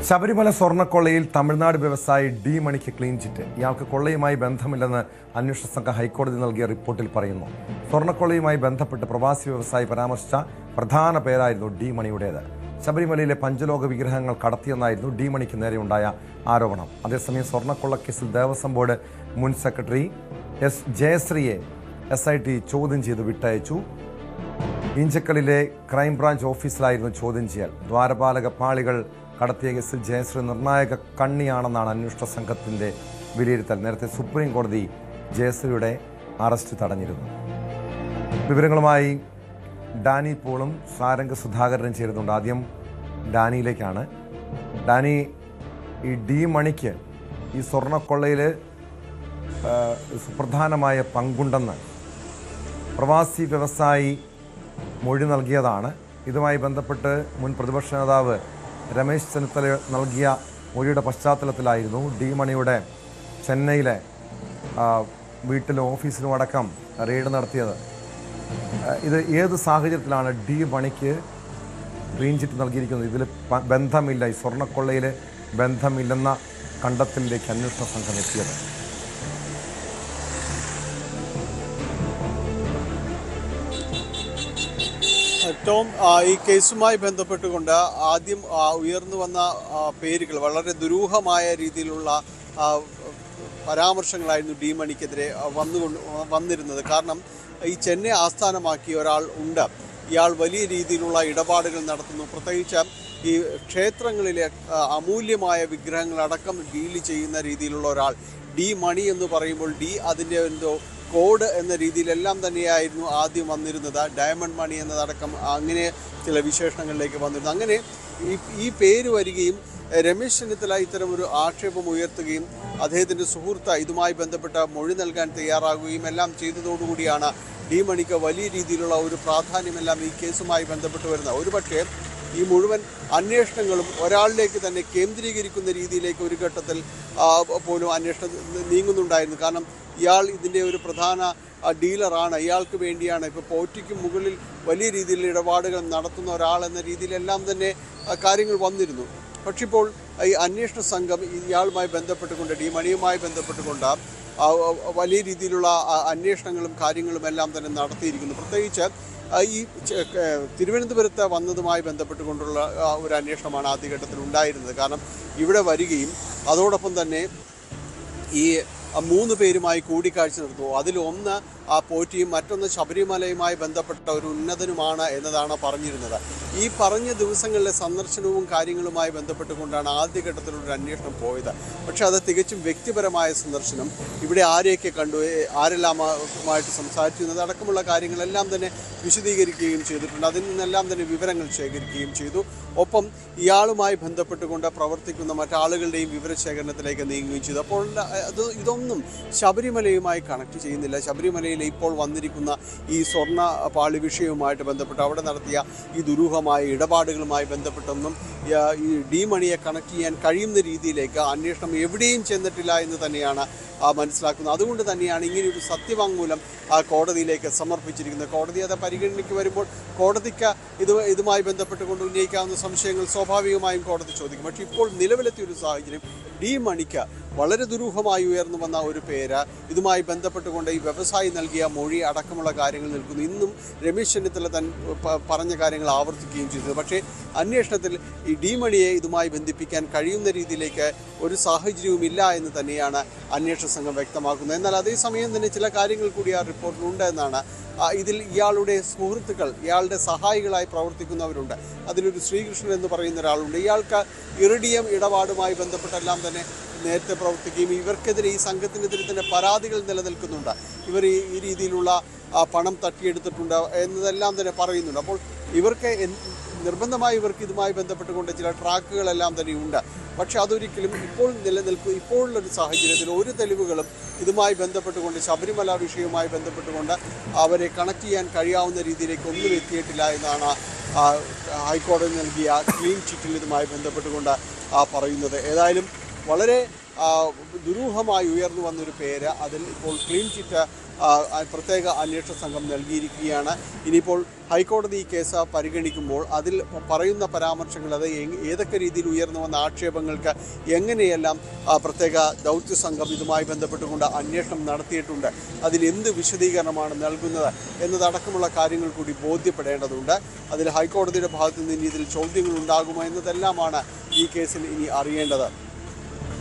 ശബരിമല സ്വർണ്ണക്കൊള്ളയിൽ തമിഴ്നാട് വ്യവസായി ഡി മണിക്ക് clean chit. ഇയാൾക്ക് കൊള്ളയുമായി ബന്ധമില്ലെന്ന് അന്വേഷണ സംഘം ഹൈക്കോടതി നൽകിയ റിപ്പോർട്ടിൽ പറയുന്നു. സ്വർണ്ണക്കൊള്ളയുമായി ബന്ധപ്പെട്ട് പ്രവാസി വ്യവസായി പരാമർശിച്ച പ്രധാന പേരായിരുന്നു ഡി മണിയുടേത്. ശബരിമലയിലെ പഞ്ചലോക വിഗ്രഹങ്ങൾ കടത്തിയെന്നായിരുന്നു ഡി മണിക്ക് നേരെയുണ്ടായ ആരോപണം. അതേസമയം സ്വർണ്ണക്കൊള്ളക്കേസിൽ ദേവസ്വം ബോർഡ് മുൻ സെക്രട്ടറി എസ് ജയശ്രീയെ SIT ചോദ്യം ചെയ്ത് വിട്ടയച്ചു. ഇഞ്ചക്കലിലെ ക്രൈംബ്രാഞ്ച് ഓഫീസിലായിരുന്നു ചോദ്യം ചെയ്യൽ. ദ്വാരപാലക പാളികൾ കടത്തിയ കേസിൽ ജയശ്രീ നിർണായക കണ്ണിയാണെന്നാണ് അന്വേഷണ സംഘത്തിന്റെ വിലയിരുത്തൽ. നേരത്തെ സുപ്രീം കോടതി ജയശ്രീയുടെ അറസ്റ്റ് തടഞ്ഞിരുന്നു. വിവരങ്ങളുമായി ഡാനി പോളും സാരംഗ് സുധാകരനും ചേരുന്നുണ്ട്. ആദ്യം ഡാനിയിലേക്കാണ്. ഡാനി, ഈ ഡി മണിക്ക് ഈ സ്വർണ്ണക്കൊള്ളയിൽ സുപ്രധാനമായ പങ്കുണ്ടെന്ന് പ്രവാസി വ്യവസായി മൊഴി നൽകിയതാണ്. ഇതുമായി ബന്ധപ്പെട്ട് മുൻ പ്രതിപക്ഷ നേതാവ് രമേശ് ചെന്നിത്തല നൽകിയ മൊഴിയുടെ പശ്ചാത്തലത്തിലായിരുന്നു ഡി മണിയുടെ ചെന്നൈയിലെ വീട്ടിലും ഓഫീസിലും അടക്കം റെയ്ഡ് നടത്തിയത്. ഇത് ഏത് സാഹചര്യത്തിലാണ് ഡി മണിക്ക് ക്ലീൻ ചിറ്റ് നൽകിയിരിക്കുന്നത്? ഇതിൽ ബന്ധമില്ല, ഈ സ്വർണ്ണക്കൊള്ളയിൽ ബന്ധമില്ലെന്ന കണ്ടെത്തലിലേക്ക് അന്വേഷണ സംഘം എത്തിയത്? ടോം, ഈ കേസുമായി ബന്ധപ്പെട്ടുകൊണ്ട് ആദ്യം ഉയർന്നു വന്ന പേരുകൾ വളരെ ദുരൂഹമായ രീതിയിലുള്ള പരാമർശങ്ങളായിരുന്നു ഡി മണിക്കെതിരെ വന്നിരുന്നത്. കാരണം ഈ ചെന്നൈ ആസ്ഥാനമാക്കി ഒരാൾ ഉണ്ട്, ഇയാൾ വലിയ രീതിയിലുള്ള ഇടപാടുകൾ നടത്തുന്നു. പ്രത്യേകിച്ച് ഈ ക്ഷേത്രങ്ങളിലെ അമൂല്യമായ വിഗ്രഹങ്ങളടക്കം ഡീൽ ചെയ്യുന്ന രീതിയിലുള്ള ഒരാൾ. ഡി മണി എന്ന് പറയുമ്പോൾ ഡി അതിൻ്റെ എന്തോ കോഡ് എന്ന രീതിയിലെല്ലാം തന്നെയായിരുന്നു ആദ്യം വന്നിരുന്നത്. ഡയമണ്ട് മണി എന്നതടക്കം അങ്ങനെ ചില വിശേഷണങ്ങളിലേക്ക് വന്നിരുന്നു. അങ്ങനെ ഈ പേര് വരികയും രമേശ് ചെന്നിത്തല ഇത്തരമൊരു ആക്ഷേപം ഉയർത്തുകയും അദ്ദേഹത്തിൻ്റെ സുഹൃത്ത് ഇതുമായി ബന്ധപ്പെട്ട മൊഴി നൽകാൻ തയ്യാറാകുകയും എല്ലാം ചെയ്തതോടുകൂടിയാണ് ഡി മണിക്ക് വലിയ രീതിയിലുള്ള ഒരു പ്രാധാന്യമെല്ലാം ഈ കേസുമായി ബന്ധപ്പെട്ട് വരുന്നത്. ഒരുപക്ഷേ ഈ മുഴുവൻ അന്വേഷണങ്ങളും ഒരാളിലേക്ക് തന്നെ കേന്ദ്രീകരിക്കുന്ന രീതിയിലേക്ക് ഒരു ഘട്ടത്തിൽ പോലും അന്വേഷണം നീങ്ങുന്നുണ്ടായിരുന്നു. കാരണം ഇയാൾ ഇതിൻ്റെ ഒരു പ്രധാന ഡീലറാണ്, ഇയാൾക്ക് വേണ്ടിയാണ് ഇപ്പോൾ പോറ്റിക്ക് മുകളിൽ വലിയ രീതിയിൽ ഇടപാടുകൾ നടത്തുന്ന ഒരാൾ എന്ന രീതിയിലെല്ലാം തന്നെ കാര്യങ്ങൾ വന്നിരുന്നു. പക്ഷെ ഇപ്പോൾ ഈ അന്വേഷണ സംഘം ഇയാളുമായി ബന്ധപ്പെട്ടുകൊണ്ട് ഡി മണിയുമായി ബന്ധപ്പെട്ടുകൊണ്ട് വലിയ രീതിയിലുള്ള അന്വേഷണങ്ങളും കാര്യങ്ങളും എല്ലാം തന്നെ നടത്തിയിരിക്കുന്നു. പ്രത്യേകിച്ച് ഈ തിരുവനന്തപുരത്ത് വന്നതുമായി ബന്ധപ്പെട്ടുകൊണ്ടുള്ള ഒരു അന്വേഷണമാണ് ആദ്യഘട്ടത്തിൽ ഉണ്ടായിരുന്നത്. കാരണം ഇവിടെ വരികയും അതോടൊപ്പം തന്നെ ഈ 3 പേരുമായി കൂടിക്കാഴ്ച നടത്തുന്നു. അതിലൊന്ന് ആ പോറ്റിയും മറ്റൊന്ന് ശബരിമലയുമായി ബന്ധപ്പെട്ട ഒരു ഉന്നതനുമാണ് എന്നതാണ് പറഞ്ഞിരുന്നത്. ഈ പറഞ്ഞ ദിവസങ്ങളിലെ സന്ദർശനവും കാര്യങ്ങളുമായി ബന്ധപ്പെട്ടുകൊണ്ടാണ് ആദ്യഘട്ടത്തിലൊരു അന്വേഷണം പോയത്. പക്ഷെ അത് തികച്ചും വ്യക്തിപരമായ സന്ദർശനം, ഇവിടെ ആരെയൊക്കെ കണ്ടു, ആരെല്ലാമായിട്ട് സംസാരിച്ചു അടക്കമുള്ള കാര്യങ്ങളെല്ലാം തന്നെ വിശദീകരിക്കുകയും ചെയ്തിട്ടുണ്ട്. അതിൽ നിന്നെല്ലാം തന്നെ വിവരങ്ങൾ ശേഖരിക്കുകയും ചെയ്തു. ഒപ്പം ഇയാളുമായി ബന്ധപ്പെട്ടുകൊണ്ട് പ്രവർത്തിക്കുന്ന മറ്റാളുകളുടെയും വിവരശേഖരണത്തിലേക്ക് നീങ്ങുകയും ചെയ്തു. അപ്പോൾ ഇതൊന്നും ശബരിമലയുമായി കണക്ട് ചെയ്യുന്നില്ല. ശബരിമലയിൽ ഇപ്പോൾ വന്നിരിക്കുന്ന ഈ സ്വർണ്ണ പാളി വിഷയവുമായിട്ട് ബന്ധപ്പെട്ട് അവിടെ നടത്തിയ ഈ ദുരൂഹമായ ഇടപാടുകളുമായി ബന്ധപ്പെട്ടൊന്നും ഈ ഡി മണിയെ കണക്ട് ചെയ്യാൻ കഴിയുന്ന രീതിയിലേക്ക് അന്വേഷണം എവിടെയും ചെന്നിട്ടില്ല എന്ന് തന്നെയാണ് മനസ്സിലാക്കുന്നത്. അതുകൊണ്ട് തന്നെയാണ് ഇങ്ങനെയൊരു സത്യവാങ്മൂലം കോടതിയിലേക്ക് സമർപ്പിച്ചിരിക്കുന്നത്. കോടതി അത് പരിഗണനയ്ക്ക് വരുമ്പോൾ കോടതിക്ക് ഇതുമായി ബന്ധപ്പെട്ടുകൊണ്ട് ഉന്നയിക്കാവുന്ന സംശയങ്ങൾ സ്വാഭാവികമായും കോടതി ചോദിക്കും. പക്ഷേ ഇപ്പോൾ നിലവിലെത്തിയൊരു സാഹചര്യം ഡി മണിക്ക് വളരെ ദുരൂഹമായി ഉയർന്നു വന്ന ഒരു പേര്, ഇതുമായി ബന്ധപ്പെട്ടുകൊണ്ട് ഈ വ്യവസായി നൽകിയ മൊഴി അടക്കമുള്ള കാര്യങ്ങൾ നിൽക്കുന്നു. ഇന്നും രമേശ് ചെന്നിത്തല പറഞ്ഞ കാര്യങ്ങൾ ആവർത്തിക്കുകയും ചെയ്തു. പക്ഷേ അന്വേഷണത്തിൽ ഈ ഡി മണിയെ ഇതുമായി ബന്ധിപ്പിക്കാൻ കഴിയുന്ന രീതിയിലേക്ക് ഒരു സാഹചര്യവുമില്ല എന്ന് തന്നെയാണ് അന്വേഷണ സംഘം വ്യക്തമാക്കുന്നത്. എന്നാൽ അതേസമയം തന്നെ ചില കാര്യങ്ങൾ കൂടി ആ റിപ്പോർട്ടിലുണ്ട് എന്നാണ്. ഇതിൽ ഇയാളുടെ സുഹൃത്തുക്കൾ, ഇയാളുടെ സഹായികളായി പ്രവർത്തിക്കുന്നവരുണ്ട്. അതിലൊരു ശ്രീകൃഷ്ണൻ എന്ന് പറയുന്ന ഒരാളുണ്ട്. ഇയാൾക്ക് ഇറിഡിയം ഇടപാടുമായി ബന്ധപ്പെട്ടെല്ലാം തന്നെ നേരത്തെ പ്രവർത്തിക്കുകയും ഇവർക്കെതിരെ ഈ സംഘത്തിനെതിരെ തന്നെ പരാതികൾ നിലനിൽക്കുന്നുണ്ട്. ഇവർ ഈ രീതിയിലുള്ള പണം തട്ടിയെടുത്തിട്ടുണ്ട് എന്നതെല്ലാം തന്നെ പറയുന്നുണ്ട്. അപ്പോൾ ഇവർക്ക് നിർബന്ധമായി ഇവർക്ക് ഇതുമായി ബന്ധപ്പെട്ടുകൊണ്ട് ചില ട്രാക്കുകളെല്ലാം തന്നെ ഉണ്ട്. പക്ഷെ അതൊരിക്കലും ഇപ്പോഴുള്ളൊരു സാഹചര്യത്തിൽ ഒരു തെളിവുകളും ഇതുമായി ബന്ധപ്പെട്ടുകൊണ്ട് ശബരിമല വിഷയവുമായി ബന്ധപ്പെട്ടുകൊണ്ട് അവരെ കണക്ട് ചെയ്യാൻ കഴിയാവുന്ന രീതിയിലേക്ക് ഒന്നും എത്തിയിട്ടില്ല എന്നാണ് ഹൈക്കോടതി നൽകിയ ക്ലീൻ ചിറ്റിൽ ഇതുമായി ബന്ധപ്പെട്ടുകൊണ്ട് പറയുന്നത്. ഏതായാലും വളരെ ദുരൂഹമായി ഉയർന്നു വന്നൊരു പേര്, അതിൽ ഇപ്പോൾ ക്ലീൻ ചിറ്റ് പ്രത്യേക അന്വേഷണ സംഘം നൽകിയിരിക്കുകയാണ്. ഇനിയിപ്പോൾ ഹൈക്കോടതി ഈ കേസ് പരിഗണിക്കുമ്പോൾ അതിൽ പറയുന്ന പരാമർശങ്ങൾ അത് ഏതൊക്കെ രീതിയിൽ ഉയർന്നു വന്ന ആക്ഷേപങ്ങൾക്ക് എങ്ങനെയെല്ലാം പ്രത്യേക ദൗത്യ സംഘം ഇതുമായി ബന്ധപ്പെട്ടുകൊണ്ട് അന്വേഷണം നടത്തിയിട്ടുണ്ട്, അതിൽ എന്ത് വിശദീകരണമാണ് നൽകുന്നത് എന്നതടക്കമുള്ള കാര്യങ്ങൾ കൂടി ബോധ്യപ്പെടേണ്ടതുണ്ട്. അതിൽ ഹൈക്കോടതിയുടെ ഭാഗത്തു നിന്ന് ഇതിൽ ചോദ്യങ്ങൾ ഉണ്ടാകുമോ എന്നതെല്ലാമാണ് ഈ കേസിൽ ഇനി അറിയേണ്ടത്.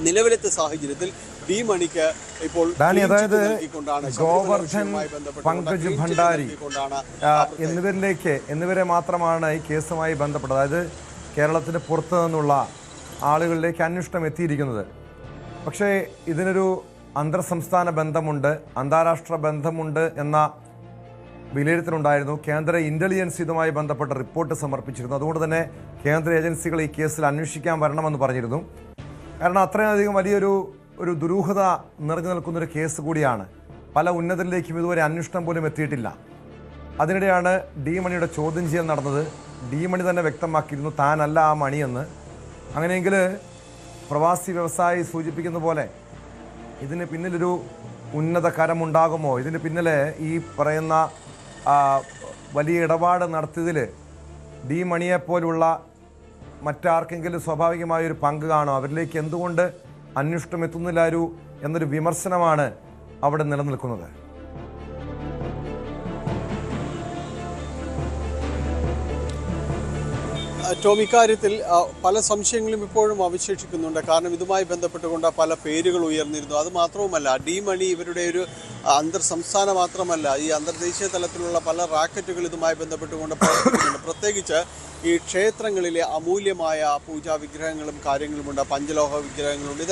നിലവിലത്തെ സാഹചര്യത്തിൽ ഡി മണിക്ക് ഇപ്പോൾ അതായത് ഗോവർദ്ധൻ, പങ്കജ് ഭണ്ഡാരി എന്നിവരെ മാത്രമാണ് ഈ കേസുമായി ബന്ധപ്പെട്ടത്. അതായത് കേരളത്തിന് പുറത്തു നിന്നുള്ള ആളുകളിലേക്ക് അന്വേഷണം എത്തിയിരിക്കുന്നത്. പക്ഷേ ഇതിനൊരു അന്തർ സംസ്ഥാന ബന്ധമുണ്ട്, അന്താരാഷ്ട്ര ബന്ധമുണ്ട് എന്ന വിലയിരുത്തലുണ്ടായിരുന്നു. കേന്ദ്ര ഇന്റലിജൻസ് ഇതുമായി ബന്ധപ്പെട്ട റിപ്പോർട്ട് സമർപ്പിച്ചിരുന്നു. അതുകൊണ്ട് തന്നെ കേന്ദ്ര ഏജൻസികൾ ഈ കേസിൽ അന്വേഷിക്കാൻ വരണമെന്ന് പറഞ്ഞിരുന്നു. കാരണം അത്രയധികം വലിയൊരു ദുരൂഹത നിറഞ്ഞു നിൽക്കുന്നൊരു കേസ് കൂടിയാണ്. പല ഉന്നതരിലേക്കും ഇതുവരെ അന്വേഷണം പോലും എത്തിയിട്ടില്ല. അതിനിടെയാണ് ഡി മണിയുടെ ചോദ്യം ചെയ്യൽ നടന്നത്. ഡി മണി തന്നെ വ്യക്തമാക്കിയിരുന്നു താനല്ല ആ മണിയെന്ന്. അങ്ങനെയെങ്കിൽ പ്രവാസി വ്യവസായി സൂചിപ്പിക്കുന്ന പോലെ ഇതിന് പിന്നിലൊരു ഉന്നത കരമുണ്ടാകുമോ? ഇതിന് പിന്നിൽ ഈ പറയുന്ന വലിയ ഇടപാട് നടത്തിയതിൽ ഡി മണിയെപ്പോലുള്ള മറ്റാർക്കെങ്കിലും സ്വാഭാവികമായൊരു പങ്ക് കാണോ? അവരിലേക്ക് എന്തുകൊണ്ട് അന്വേഷണം എത്തുന്നില്ല എന്നൊരു വിമർശനമാണ് അവിടെ നിലനിൽക്കുന്നത്. ടോം, ഇക്കാര്യത്തിൽ പല സംശയങ്ങളും ഇപ്പോഴും അവശേഷിക്കുന്നുണ്ട്. കാരണം ഇതുമായി ബന്ധപ്പെട്ടുകൊണ്ട് പല പേരുകൾ ഉയർന്നിരുന്നു. അത് മാത്രവുമല്ല, ഡി മണി ഇവരുടെ ഒരു അന്തർ സംസ്ഥാന മാത്രമല്ല, ഈ അന്തർദേശീയ തലത്തിലുള്ള പല റാക്കറ്റുകൾ ഇതുമായി ബന്ധപ്പെട്ടുകൊണ്ട് പ്രവർത്തിക്കുന്നുണ്ട്. പ്രത്യേകിച്ച് ഈ ക്ഷേത്രങ്ങളിലെ അമൂല്യമായ പൂജാ വിഗ്രഹങ്ങളും കാര്യങ്ങളുമുണ്ട്, പഞ്ചലോഹ വിഗ്രഹങ്ങളുണ്ട്.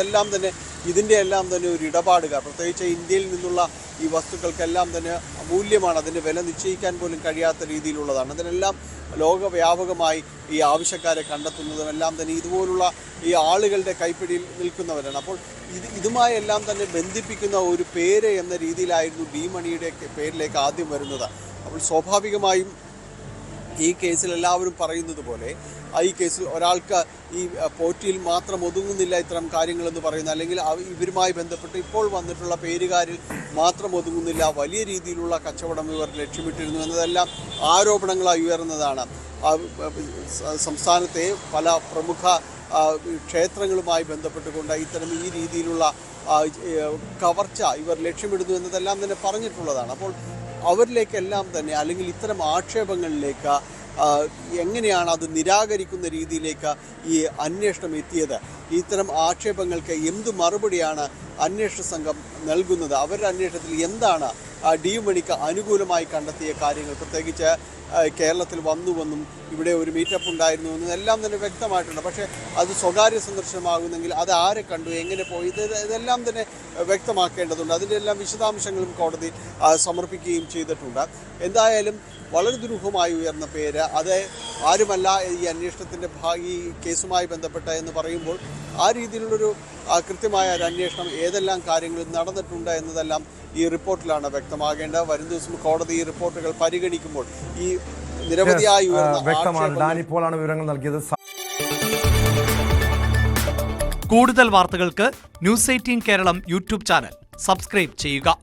ഇതിൻ്റെ എല്ലാം തന്നെ ഒരു ഇടപാടുകാർ, പ്രത്യേകിച്ച് ഇന്ത്യയിൽ നിന്നുള്ള ഈ വസ്തുക്കൾക്കെല്ലാം തന്നെ അമൂല്യമാണ്. അതിൻ്റെ വില നിശ്ചയിക്കാൻ പോലും കഴിയാത്ത രീതിയിലുള്ളതാണ്. അതിനെല്ലാം ലോകവ്യാപകമായി ഈ ആവശ്യക്കാരെ കണ്ടെത്തുന്നതും എല്ലാം തന്നെ ഇതുപോലുള്ള ഈ ആളുകളുടെ കൈപ്പിടിയിൽ നിൽക്കുന്നവരാണ്. അപ്പോൾ ഇതുമായി എല്ലാം തന്നെ ബന്ധിപ്പിക്കുന്ന ഒരു പേര് എന്ന രീതിയിലായിരുന്നു ഡി മണിയുടെ പേരിലേക്ക് ആദ്യം വരുന്നത്. അപ്പോൾ സ്വാഭാവികമായും ഈ കേസിൽ എല്ലാവരും പറയുന്നത് പോലെ ഈ കേസിൽ ഒരാൾക്ക് ഈ പോറ്റിയിൽ മാത്രം ഒതുങ്ങുന്നില്ല ഇത്തരം കാര്യങ്ങളെന്ന് പറയുന്നത്, അല്ലെങ്കിൽ ഇവരുമായി ബന്ധപ്പെട്ട് ഇപ്പോൾ വന്നിട്ടുള്ള പേരുകാരിൽ മാത്രം ഒതുങ്ങുന്നില്ല, വലിയ രീതിയിലുള്ള കച്ചവടം ഇവർ ലക്ഷ്യമിട്ടിരുന്നു എന്നതെല്ലാം ആരോപണങ്ങളായി ഉയർന്നതാണ്. സംസ്ഥാനത്തെ പല പ്രമുഖ ക്ഷേത്രങ്ങളുമായി ബന്ധപ്പെട്ടുകൊണ്ട് ഇത്തരം ഈ രീതിയിലുള്ള കവർച്ച ഇവർ ലക്ഷ്യമിടുന്നു എന്നതെല്ലാം തന്നെ പറഞ്ഞിട്ടുള്ളതാണ്. അപ്പോൾ അവരിലേക്കെല്ലാം തന്നെ, അല്ലെങ്കിൽ ഇത്തരം ആക്ഷേപങ്ങളിലേക്ക് എങ്ങനെയാണ് അത് നിരാകരിക്കുന്ന രീതിയിലേക്ക് ഈ അന്വേഷണം എത്തിയത്? ഇത്തരം ആക്ഷേപങ്ങൾക്ക് എന്ത് മറുപടിയാണ് അന്വേഷണ സംഘം നൽകുന്നത്? അവരുടെ അന്വേഷണത്തിൽ എന്താണ് ഡി മണിക്ക് അനുകൂലമായി കണ്ടെത്തിയ കാര്യങ്ങൾ? പ്രത്യേകിച്ച് കേരളത്തിൽ വന്നുവെന്നും ഇവിടെ ഒരു മീറ്റപ്പ് ഉണ്ടായിരുന്നു എന്നും എല്ലാം തന്നെ വ്യക്തമായിട്ടുണ്ട്. പക്ഷേ അത് സ്വകാര്യ സന്ദർശനമാകുന്നെങ്കിൽ അത് ആരെ കണ്ടു, എങ്ങനെ പോയി, ഇതെല്ലാം തന്നെ വ്യക്തമാക്കേണ്ടതുണ്ട്. അതിൻ്റെ എല്ലാം വിശദാംശങ്ങളും കോടതി സമർപ്പിക്കുകയും ചെയ്തിട്ടുണ്ട്. എന്തായാലും വളരെ ദുരൂഹമായി ഉയർന്ന പേര്, അത് ആരുമല്ല ഈ അന്വേഷണത്തിൻ്റെ ഈ കേസുമായി ബന്ധപ്പെട്ട എന്ന് പറയുമ്പോൾ ആ രീതിയിലുള്ളൊരു കൃത്യമായ ഒരു അന്വേഷണം ഏതെല്ലാം കാര്യങ്ങളിൽ നടന്നിട്ടുണ്ട് എന്നതെല്ലാം ഈ റിപ്പോർട്ടിലാണ് വ്യക്തമാകേണ്ടത്. വരും ദിവസം കോടതി ഈ റിപ്പോർട്ടുകൾ പരിഗണിക്കുമ്പോൾ ഈ നിരവധിയായി വ്യക്തമാണ്. ഡാനിപ്പോളാണ് വിവരങ്ങൾ നൽകിയത്. കൂടുതൽ വാർത്തകൾക്ക് news 18 Keralam YouTube channel subscribe ചെയ്യുക.